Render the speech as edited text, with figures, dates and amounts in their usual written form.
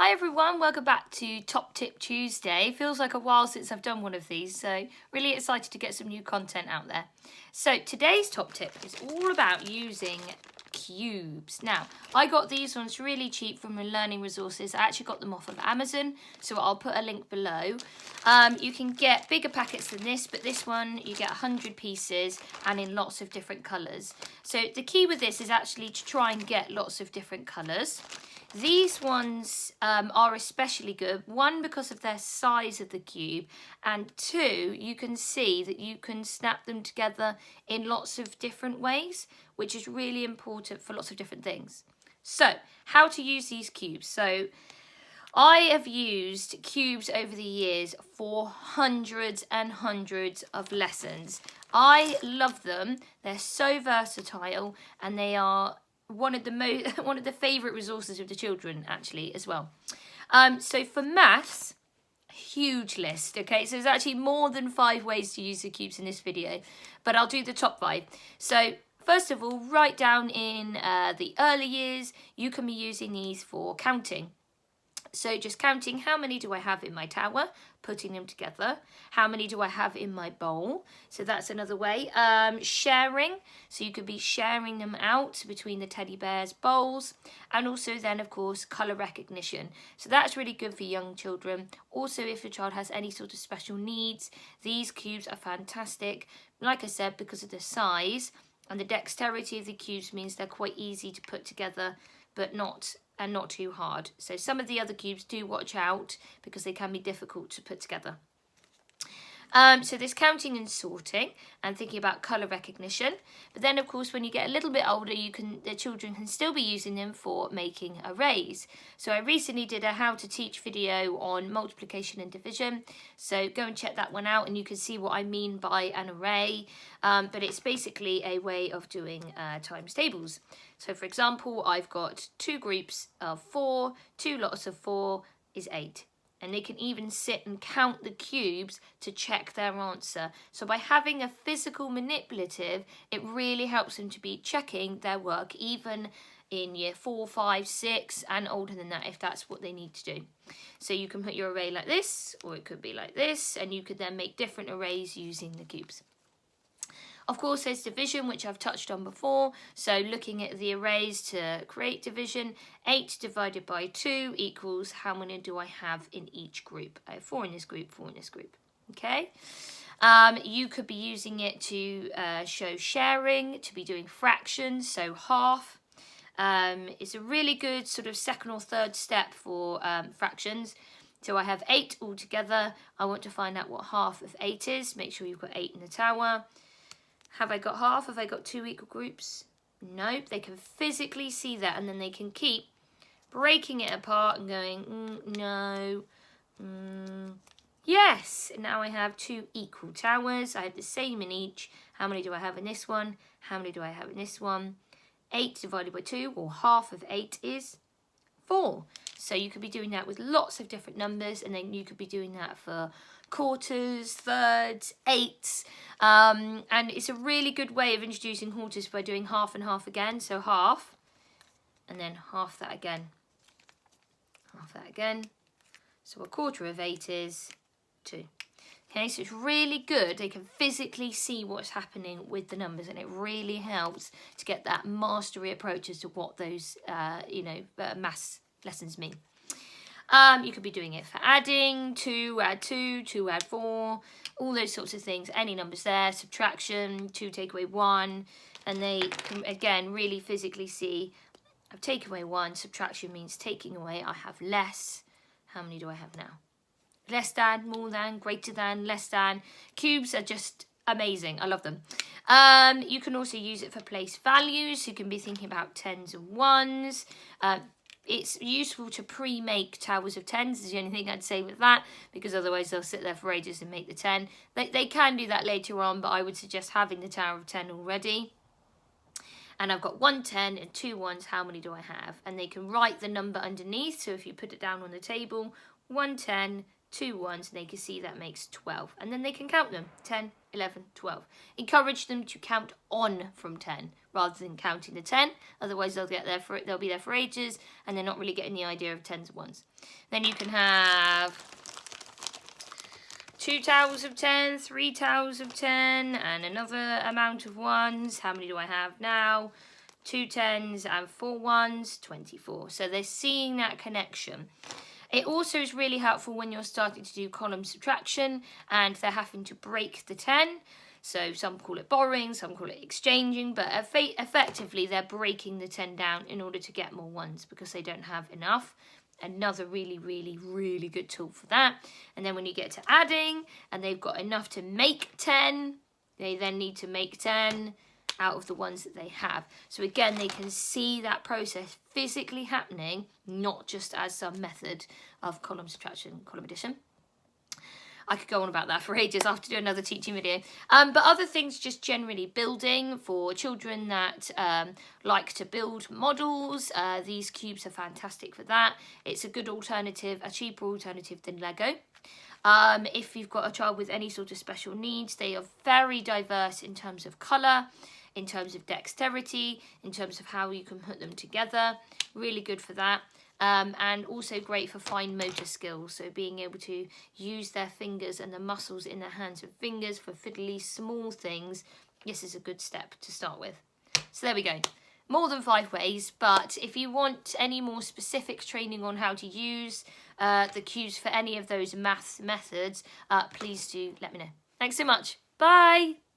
Hi everyone, welcome back to Top Tip Tuesday. Feels like a while since I've done one of these, so really excited to get some new content out there. So today's top tip is all about using cubes. Now, I got these ones really cheap from Learning Resources. I actually got them off of Amazon, so I'll put a link below. You can get bigger packets than this, but this one you get 100 pieces and in lots of different colours. So the key with this is actually to try and get lots of different colours. These ones are especially good, one because of their size of the cube, and two, you can see that you can snap them together in lots of different ways, which is really important for lots of different things. So, how to use these cubes. So, I have used cubes over the years for hundreds and hundreds of lessons. I love them. They're so versatile and they are one of the favourite resources of the children actually as well. So for maths, huge list, okay? So there's actually more than 5 ways to use the cubes in this video, but I'll do the top 5. So first of all, right down in the early years, you can be using these for counting. So just counting, how many do I have in my tower, putting them together. How many do I have in my bowl? So that's another way. Sharing, so you could be sharing them out between the teddy bears' bowls. And also then, of course, colour recognition. So that's really good for young children. Also, if a child has any sort of special needs, these cubes are fantastic. Like I said, because of the size and the dexterity of the cubes means they're quite easy to put together, but not too hard. So some of the other cubes do watch out because they can be difficult to put together. So there's counting and sorting and thinking about colour recognition. But then, of course, when you get a little bit older, the children can still be using them for making arrays. So I recently did a how to teach video on multiplication and division. So go and check that one out and you can see what I mean by an array. But it's basically a way of doing times tables. So for example, I've got 2 groups of 4, 2 lots of 4 is 8. And they can even sit and count the cubes to check their answer. So by having a physical manipulative, it really helps them to be checking their work, even in year 4, 5, 6, and older than that, if that's what they need to do. So you can put your array like this, or it could be like this, and you could then make different arrays using the cubes. Of course, there's division, which I've touched on before. So looking at the arrays to create division, 8 divided by 2 equals how many do I have in each group? I have 4 in this group, 4 in this group. Okay. You could be using it to show sharing, to be doing fractions, so half. It's a really good sort of second or third step for fractions. So I have 8 altogether. I want to find out what half of 8 is. Make sure you've got 8 in the tower. Have I got half? Have I got 2 equal groups? Nope, they can physically see that and then they can keep breaking it apart and going, no, yes. Now I have 2 equal towers. I have the same in each. How many do I have in this one? How many do I have in this one? 8 divided by 2, or half of 8 is 4. So you could be doing that with lots of different numbers, and then you could be doing that for quarters, thirds, eighths, and it's a really good way of introducing quarters by doing half and half again. So half, and then half that again, half that again. So a quarter of 8 is 2. Okay, so it's really good. They can physically see what's happening with the numbers, and it really helps to get that mastery approach as to what those, maths lessons mean. You could be doing it for adding, 2 add 2, 2 add 4, all those sorts of things. Any numbers there, subtraction, 2 take away 1, and they can, again, really physically see, I've taken away 1, subtraction means taking away, I have less. How many do I have now? Less than, more than, greater than, less than. Cubes are just amazing. I love them. You can also use it for place values. You can be thinking about 10s and 1s. It's useful to pre-make towers of 10s is the only thing I'd say with that, because otherwise they'll sit there for ages and make the 10. They can do that later on, but I would suggest having the tower of 10 already. And I've got 1 10 and 2 1s, how many do I have? And they can write the number underneath, so if you put it down on the table, 1 10, 2 1s, and they can see that makes 12. And then they can count them, 10, 11, 12. Encourage them to count on from 10 rather than counting the 10. Otherwise they'll be there for ages and they're not really getting the idea of 10s and 1s. Then you can have 2 towels of 10, 3 towels of 10, and another amount of ones. How many do I have now? 2 10s and 4 1s, 24. So they're seeing that connection. It also is really helpful when you're starting to do column subtraction and they're having to break the 10. So some call it borrowing, some call it exchanging, but effectively they're breaking the 10 down in order to get more ones because they don't have enough. Another really good tool for that. And then when you get to adding and they've got enough to make 10, they then need to make 10 out of the ones that they have. So again, they can see that process physically happening, not just as some method of column subtraction, column addition. I could go on about that for ages. I'll have to do another teaching video. But other things, just generally building for children that like to build models. These cubes are fantastic for that. It's a good alternative, a cheaper alternative than Lego. If you've got a child with any sort of special needs, they are very diverse in terms of colour, in terms of dexterity, in terms of how you can put them together. Really good for that. And also great for fine motor skills, so being able to use their fingers and the muscles in their hands and fingers for fiddly small things. This is a good step to start with. So there we go. More than 5 ways, but if you want any more specific training on how to use the cubes for any of those maths methods, please do let me know. Thanks so much. Bye.